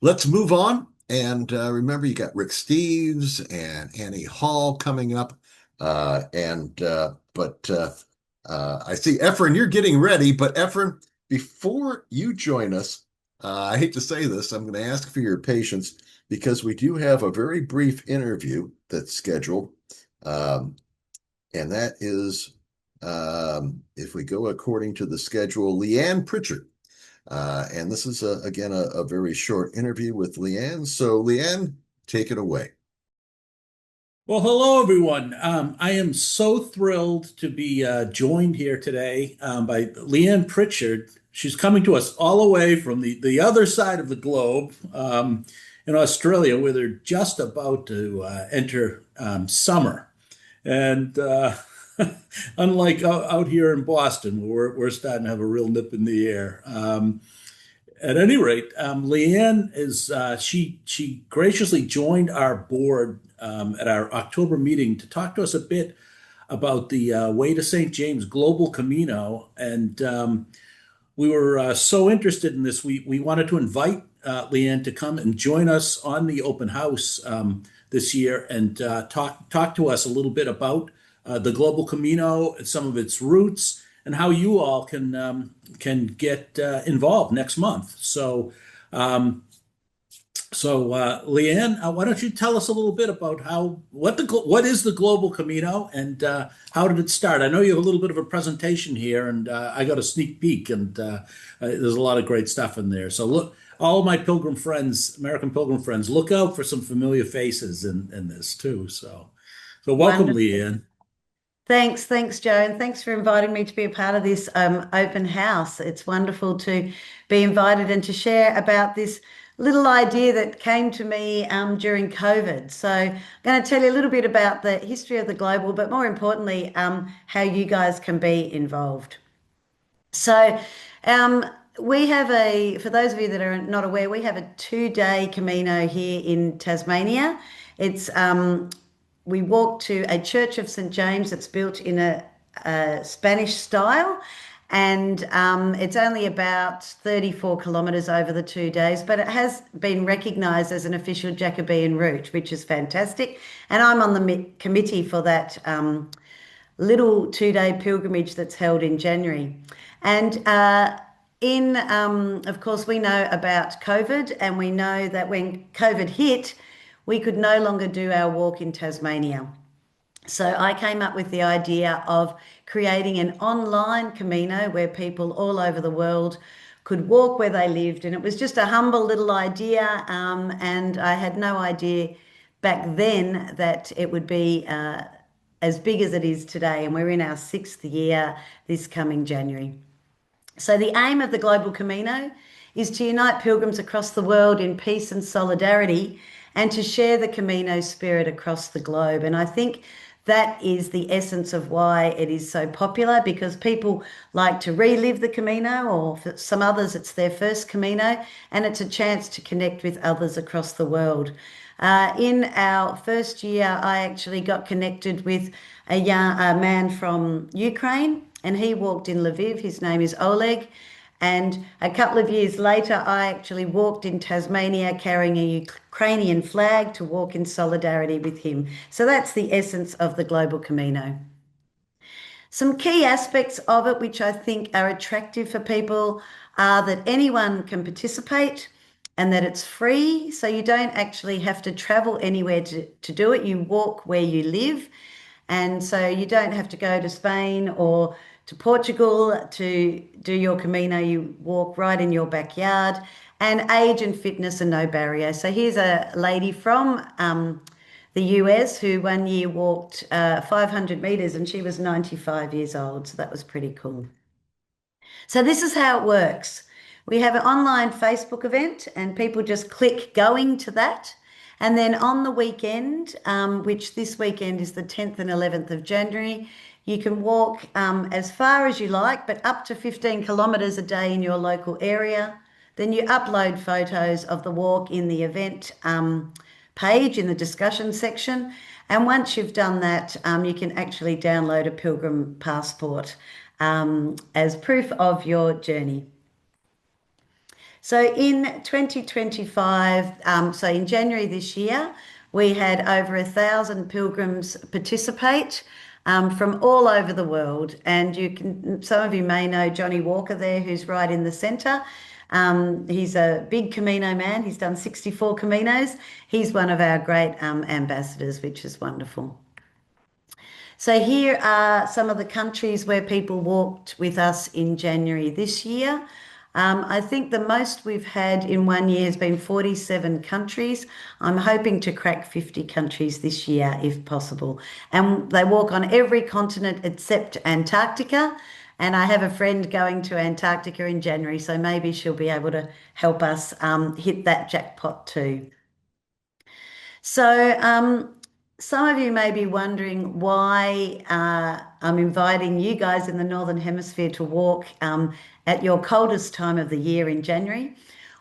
Let's move on. And remember, you got Rick Steves and Annie Hall coming up. I see Efren, you're getting ready. But Efren, before you join us, I hate to say this, I'm going to ask for your patience because we do have a very brief interview that's scheduled. Um, and that is, if we go according to the schedule, Leanne Pritchard. And this is, again, a very short interview with Leanne. So, Leanne, take it away. Well, hello, everyone. I am so thrilled to be joined here today by Leanne Pritchard. She's coming to us all the way from the other side of the globe in Australia, where they're just about to enter summer. And unlike out here in Boston, where we're starting to have a real nip in the air. At any rate, Leanne is she graciously joined our board at our October meeting to talk to us a bit about the Way to St. James Global Camino, and we were so interested in this. We wanted to invite Leanne to come and join us on the open house this year and talk to us a little bit about the Global Camino and some of its roots and how you all can get involved next month. Um, Leanne, why don't you tell us a little bit about what is the Global Camino and how did it start? I know you have a little bit of a presentation here, and I got a sneak peek, and there's a lot of great stuff in there. So look, all my pilgrim friends, American pilgrim friends, look out for some familiar faces in this too. So welcome, Wonderful. Leanne. Thanks, Joe, and thanks for inviting me to be a part of this open house. It's wonderful to be invited and to share about this little idea that came to me during COVID. So I'm going to tell you a little bit about the history of the global, but more importantly, how you guys can be involved. So, um, we have for those of you that are not aware, we have a 2-day Camino here in Tasmania. It's we walk to a church of St. James that's built in a Spanish style, and it's only about 34 kilometres over the 2 days, but it has been recognised as an official Jacobean route, which is fantastic. And I'm on the committee for that little 2-day pilgrimage that's held in January. And of course, we know about COVID, and we know that when COVID hit, we could no longer do our walk in Tasmania. So I came up with the idea of creating an online Camino where people all over the world could walk where they lived. And it was just a humble little idea. And I had no idea back then that it would be as big as it is today. And we're in our 6th year this coming January. So the aim of the Global Camino is to unite pilgrims across the world in peace and solidarity and to share the Camino spirit across the globe. And I think that is the essence of why it is so popular, because people like to relive the Camino, or for some others, it's their first Camino, and it's a chance to connect with others across the world. In our first year, I actually got connected with a man from Ukraine, and he walked in Lviv. His name is Oleg. And a couple of years later, I actually walked in Tasmania carrying a Ukrainian flag to walk in solidarity with him. So that's the essence of the Global Camino. Some key aspects of it, which I think are attractive for people, are that anyone can participate and that it's free. So you don't actually have to travel anywhere to do it. You walk where you live. And so you don't have to go to Spain or to Portugal to do your Camino. You walk right in your backyard, and age and fitness are no barrier. So here's a lady from the US who one year walked 500 meters, and she was 95 years old. So that was pretty cool. So this is how it works. We have an online Facebook event, and people just click going to that. And then on the weekend, which this weekend is the 10th and 11th of January, you can walk as far as you like, but up to 15 kilometres a day in your local area. Then you upload photos of the walk in the event page in the discussion section. And once you've done that, you can actually download a pilgrim passport as proof of your journey. So in 2025, so in January this year, we had over 1,000 pilgrims participate from all over the world. And some of you may know Johnny Walker there, who's right in the centre. He's a big Camino man. He's done 64 Caminos. He's one of our great ambassadors, which is wonderful. So here are some of the countries where people walked with us in January this year. I think the most we've had in one year has been 47 countries. I'm hoping to crack 50 countries this year if possible. And they walk on every continent except Antarctica. And I have a friend going to Antarctica in January, so maybe she'll be able to help us hit that jackpot too. So, some of you may be wondering why I'm inviting you guys in the Northern Hemisphere to walk at your coldest time of the year in January.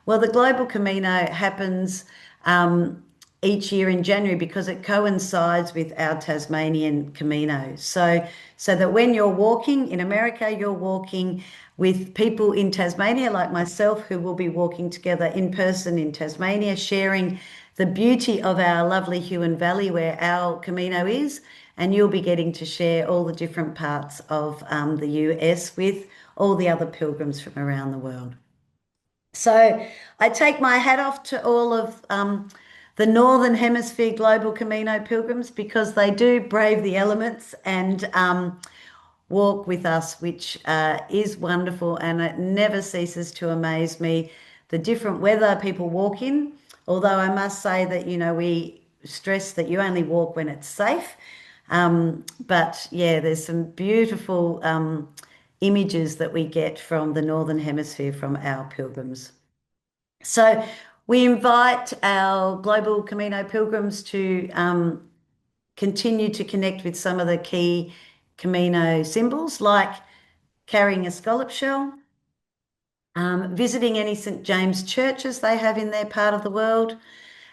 Well, the Global Camino happens each year in January because it coincides with our Tasmanian Camino. So that when you're walking in America, you're walking with people in Tasmania like myself who will be walking together in person in Tasmania, sharing the beauty of our lovely Huon Valley where our Camino is, and you'll be getting to share all the different parts of the US with all the other pilgrims from around the world. So I take my hat off to all of the Northern Hemisphere Global Camino pilgrims because they do brave the elements and walk with us, which is wonderful, and it never ceases to amaze me the different weather people walk in. Although I must say that, we stress that you only walk when it's safe. But yeah, there's some beautiful images that we get from the Northern Hemisphere from our pilgrims. So we invite our Global Camino pilgrims to continue to connect with some of the key Camino symbols, like carrying a scallop shell, visiting any St. James churches they have in their part of the world,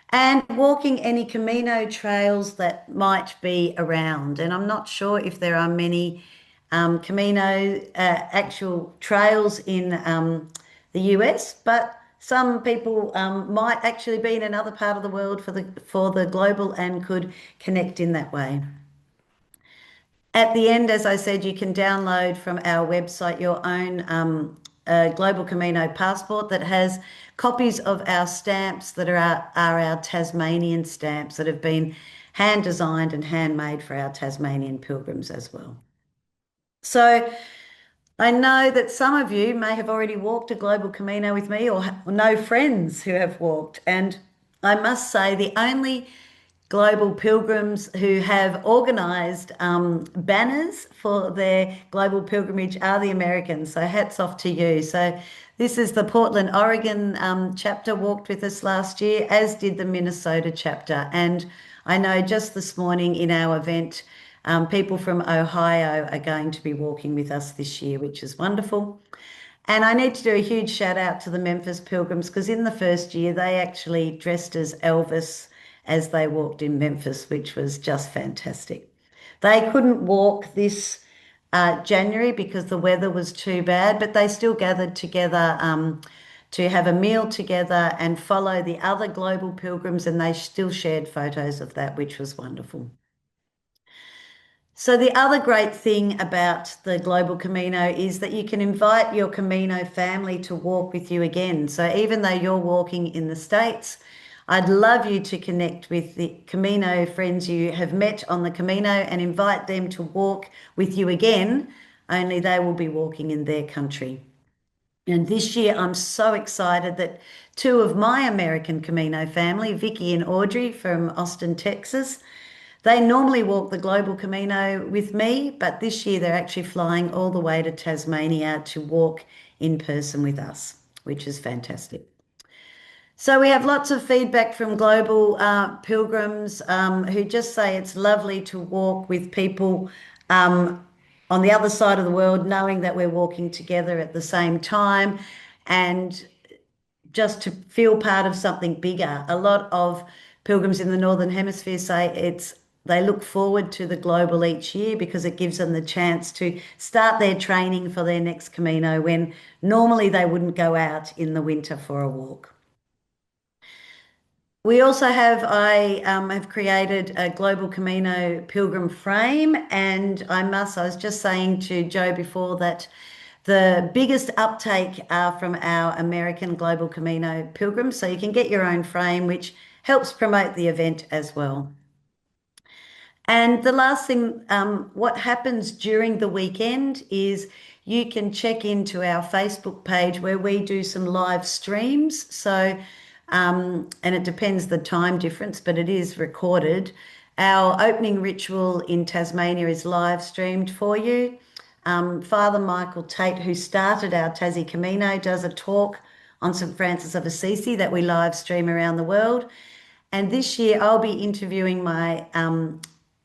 and walking any Camino trails that might be around. And I'm not sure if there are many Camino actual trails in the US, but some people might actually be in another part of the world for the global and could connect in that way. At the end, as I said, you can download from our website your own Global Camino passport that has copies of our stamps that are our Tasmanian stamps that have been hand designed and handmade for our Tasmanian pilgrims as well. So I know that some of you may have already walked a Global Camino with me or know friends who have walked. And I must say the only global pilgrims who have organised banners for their global pilgrimage are the Americans. So hats off to you. So this is the Portland, Oregon chapter walked with us last year, as did the Minnesota chapter. And I know just this morning in our event, people from Ohio are going to be walking with us this year, which is wonderful. And I need to do a huge shout out to the Memphis Pilgrims because in the first year they actually dressed as Elvis as they walked in Memphis, which was just fantastic. They couldn't walk this January because the weather was too bad, but they still gathered together to have a meal together and follow the other global pilgrims, and they still shared photos of that, which was wonderful. So the other great thing about the Global Camino is that you can invite your Camino family to walk with you again. So even though you're walking in the States, I'd love you to connect with the Camino friends you have met on the Camino and invite them to walk with you again, only they will be walking in their country. And this year, I'm so excited that two of my American Camino family, Vicky and Audrey from Austin, Texas, they normally walk the Global Camino with me, but this year they're actually flying all the way to Tasmania to walk in person with us, which is fantastic. So we have lots of feedback from global pilgrims who just say it's lovely to walk with people on the other side of the world, knowing that we're walking together at the same time and just to feel part of something bigger. A lot of pilgrims in the Northern Hemisphere say it's they look forward to the Global each year because it gives them the chance to start their training for their next Camino when normally they wouldn't go out in the winter for a walk. We also have created a Global Camino pilgrim frame, and I was just saying to Joe before that the biggest uptake are from our American Global Camino pilgrims. So you can get your own frame, which helps promote the event as well. And the last thing, what happens during the weekend is you can check into our Facebook page where we do some live streams. So, and it depends the time difference, but it is recorded. Our opening ritual in Tasmania is live streamed for you. Father Michael Tate, who started our Tassie Camino, does a talk on St. Francis of Assisi that we live stream around the world. And this year I'll be interviewing my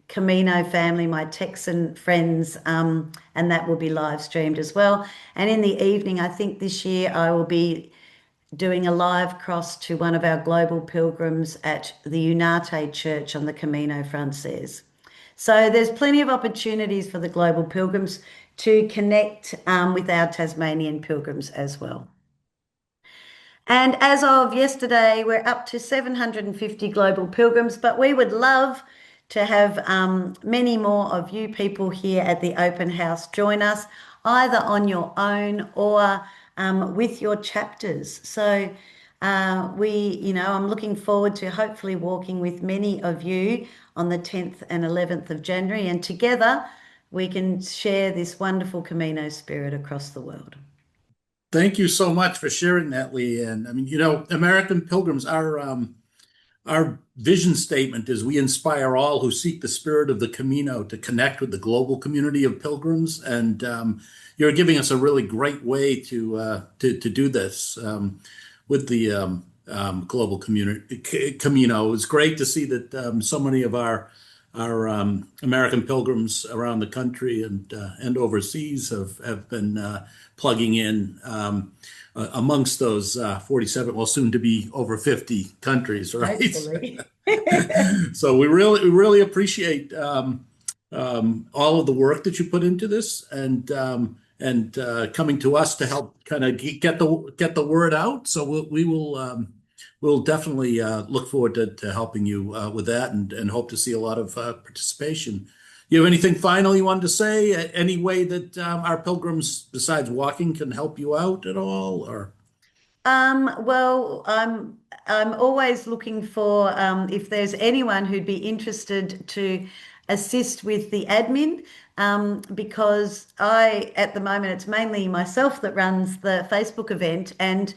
Camino family, my Texan friends, and that will be live streamed as well. And in the evening, I think this year I will be doing a live cross to one of our global pilgrims at the Unate Church on the Camino Frances. So there's plenty of opportunities for the global pilgrims to connect with our Tasmanian pilgrims as well. And as of yesterday, we're up to 750 global pilgrims, but we would love to have many more of you people here at the open house join us, either on your own or with your chapters. So I'm looking forward to hopefully walking with many of you on the 10th and 11th of January, and together we can share this wonderful Camino spirit across the world. Thank you so much for sharing that, Leanne. I mean, American Pilgrims, our vision statement is we inspire all who seek the spirit of the Camino to connect with the global community of pilgrims. And you're giving us a really great way to do this with the global community Camino. It's great to see that so many of our American pilgrims around the country and overseas have been plugging in amongst those 47, well, soon to be over 50 countries, right? Hopefully. So we really appreciate all of the work that you put into this and coming to us to help kind of get the word out. So we'll definitely look forward to helping you with that and hope to see a lot of participation. You have anything final you wanted to say? Any way that our pilgrims, besides walking, can help you out at all? Or Well, I'm always looking for if there's anyone who'd be interested to assist with the admin, because at the moment, it's mainly myself that runs the Facebook event, and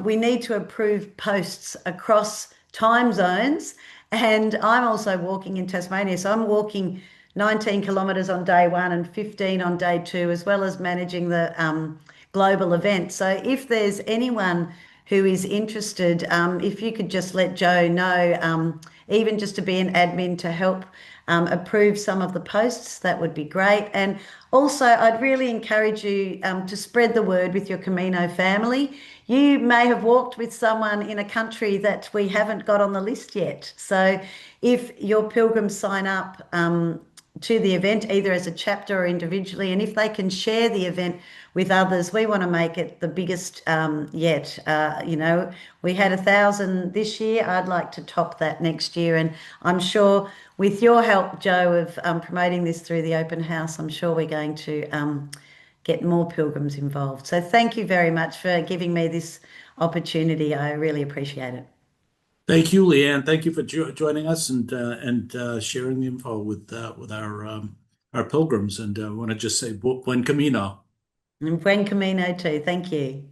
we need to approve posts across time zones. And I'm also walking in Tasmania, so I'm walking 19 kilometres on day one and 15 on day two, as well as managing the global event. So if there's anyone who is interested, if you could just let Joe know, even just to be an admin to help approve some of the posts, that would be great. And also, I'd really encourage you to spread the word with your Camino family. You may have walked with someone in a country that we haven't got on the list yet. So if your pilgrims sign up to the event, either as a chapter or individually, and if they can share the event with others, we want to make it the biggest yet. We had 1,000 this year. I'd like to top that next year, and I'm sure with your help, Joe, of promoting this through the open house, I'm sure we're going to get more pilgrims involved. So thank you very much for giving me this opportunity. I really appreciate it. thank you, Leanne. Thank you for joining us and sharing the info with our pilgrims. And I want to just say, buen camino. And buen camino too. Thank you.